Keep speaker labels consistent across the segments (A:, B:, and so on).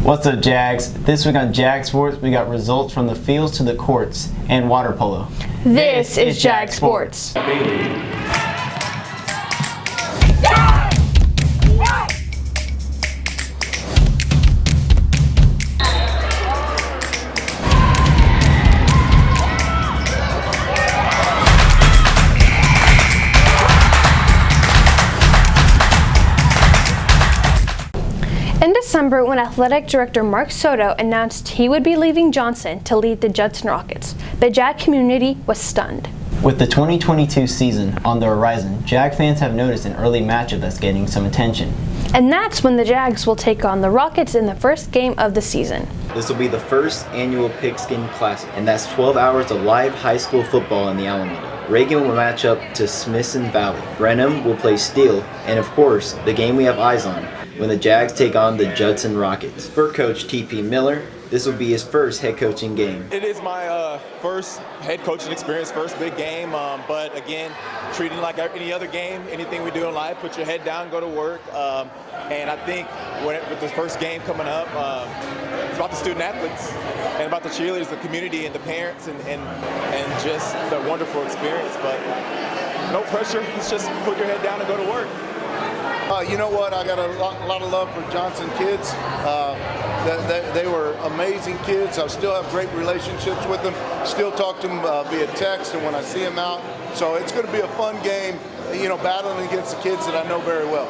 A: What's up, Jags? This week on JAG Sports, we got results from the fields to the courts and water polo.
B: This is JAG Sports. In December, when Athletic Director Mark Soto announced he would be leaving Johnson to lead the Judson Rockets, the JAG community was stunned.
A: With the 2022 season on the horizon, JAG fans have noticed an early matchup that's getting some attention.
B: And that's when the Jags will take on the Rockets in the first game of the season.
A: This will be the first annual Pigskin Classic, and that's 12 hours of live high school football in the Alameda. Reagan will match up to Smithson Valley. Brenham will play Steele, and of course, the game we have eyes on, when the Jags take on the Judson Rockets. For Coach T.P. Miller, this will be his first head coaching game.
C: It is my first head coaching experience, first big game, but again, treating like any other game, anything we do in life, put your head down, go to work, and I think with this first game coming up, it's about the student athletes and about the cheerleaders, the community, and the parents, and just the wonderful experience, but no pressure, it's just put your head down and go to work.
D: You know what? I got a lot of love for Johnson kids. They were amazing kids. I still have great relationships with them. Still talk to them via text and when I see them out. So it's going to be a fun game, you know, battling against the kids that I know very well.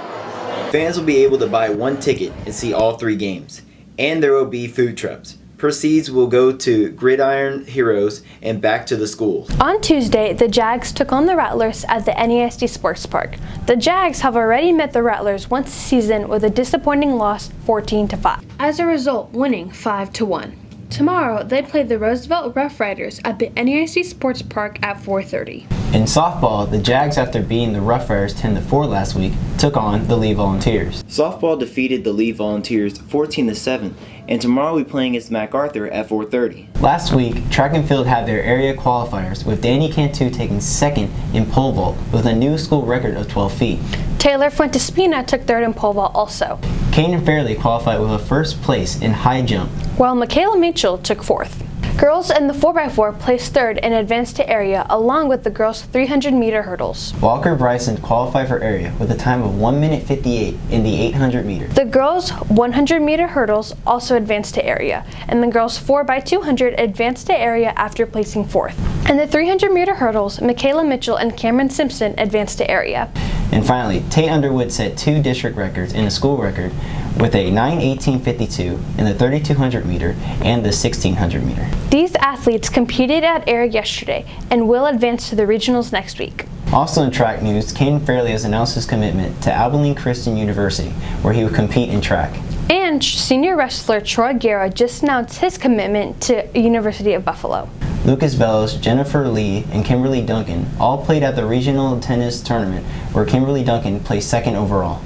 A: Fans will be able to buy one ticket and see all three games. And there will be food trucks. Proceeds will go to Gridiron Heroes and back to the schools.
B: On Tuesday, the Jags took on the Rattlers at the NASD Sports Park. The Jags have already met the Rattlers once this season with a disappointing loss 14-5. As a result, winning 5-1. Tomorrow, they play the Roosevelt Rough Riders at the NASD Sports Park at 4:30.
A: In softball, the Jags, after beating the Rough Riders 10-4 last week, took on the Lee Volunteers. Softball defeated the Lee Volunteers 14-7, and tomorrow we'll be playing against MacArthur at 4:30. Last week, track and field had their area qualifiers, with Danny Cantu taking second in pole vault with a new school record of 12 feet.
B: Taylor Fuentespina took third in pole vault also.
A: Caden Fairley qualified with a first place in high jump,
B: while Michaela Mitchell took fourth. Girls in the 4x4 placed third and advanced to area along with the girls' 300-meter hurdles.
A: Walker Bryson qualified for area with a time of 1 minute 58 in the 800 meter.
B: The girls' 100-meter hurdles also advanced to area, and the girls' 4x200 advanced to area after placing fourth. In the 300-meter hurdles, Michaela Mitchell and Cameron Simpson advanced to area.
A: And finally, Tate Underwood set two district records and a school record with a 9:18.52 in the 3200 meter and the 1600 meter.
B: These athletes competed at area yesterday and will advance to the regionals next week.
A: Also in track news, Caden Fairley has announced his commitment to Abilene Christian University, where he will compete in track.
B: And senior wrestler Troy Guerra just announced his commitment to University of Buffalo.
A: Lucas Bellows, Jennifer Lee, and Kimberly Duncan all played at the regional tennis tournament, where Kimberly Duncan placed second overall.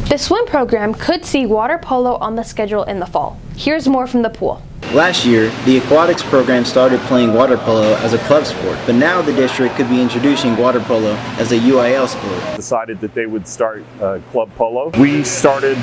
B: The swim program could see water polo on the schedule in the fall. Here's more from the pool.
A: Last year, the aquatics program started playing water polo as a club sport, but now the district could be introducing water polo as a UIL sport.
E: Decided that they would start club polo. We started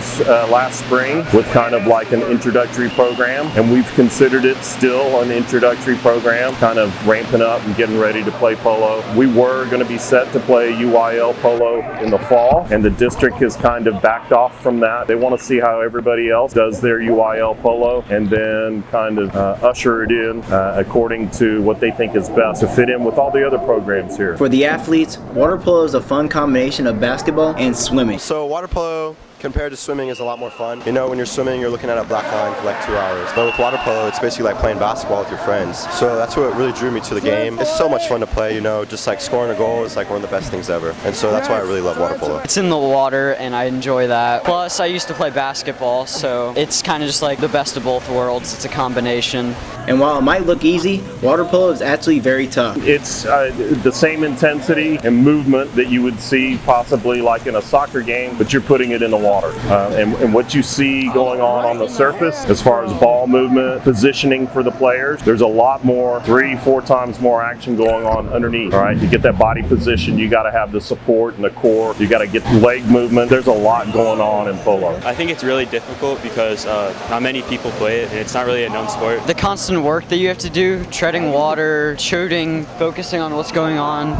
E: last spring with kind of like an introductory program, and we've considered it still an introductory program, kind of ramping up and getting ready to play polo. We were going to be set to play UIL polo in the fall, and the district has kind of backed off from that. They want to see how everybody else does their UIL polo, and then kind of usher it in according to what they think is best to fit in with all the other programs here.
A: For the athletes, water polo is a fun combination of basketball and swimming.
F: So water polo compared to swimming is a lot more fun. You know, when you're swimming, you're looking at a black line for like 2 hours. But with water polo, it's basically like playing basketball with your friends. So that's what really drew me to the game. It's so much fun to play, you know, just like scoring a goal is like one of the best things ever. And so that's why I really love water polo.
G: It's in the water and I enjoy that. Plus, I used to play basketball, so it's kind of just like the best of both worlds. It's a combination.
A: And while it might look easy, water polo is actually very tough.
E: It's the same intensity and movement that you would see possibly like in a soccer game, but you're putting it in the water. water. And what you see going on the surface, as far as ball movement, positioning for the players, there's a lot more, 3-4 times more action going on underneath. All right, to get that body position, you got to have the support and the core. You got to get leg movement. There's a lot going on in polo.
H: I think it's really difficult because not many people play it, and it's not really a known sport.
G: The constant work that you have to do, treading water, shooting, focusing on what's going on.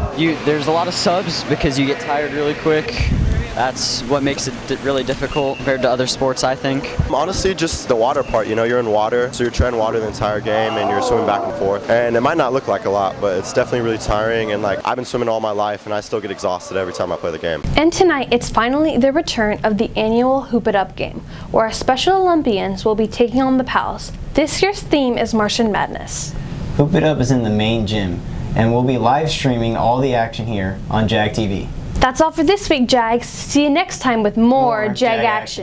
G: There's a lot of subs because you get tired really quick. That's what makes it really difficult compared to other sports, I think.
F: Honestly, just the water part. You know, you're in water, so you're treading water the entire game, and you're swimming back and forth. And it might not look like a lot, but it's definitely really tiring. And like, I've been swimming all my life, and I still get exhausted every time I play the game.
B: And tonight, it's finally the return of the annual Hoop It Up game, where our Special Olympians will be taking on the Pals. This year's theme is Martian Madness.
A: Hoop It Up is in the main gym, and we'll be live streaming all the action here on JAG TV.
B: That's all for this week, Jags. See you next time with more JAG action.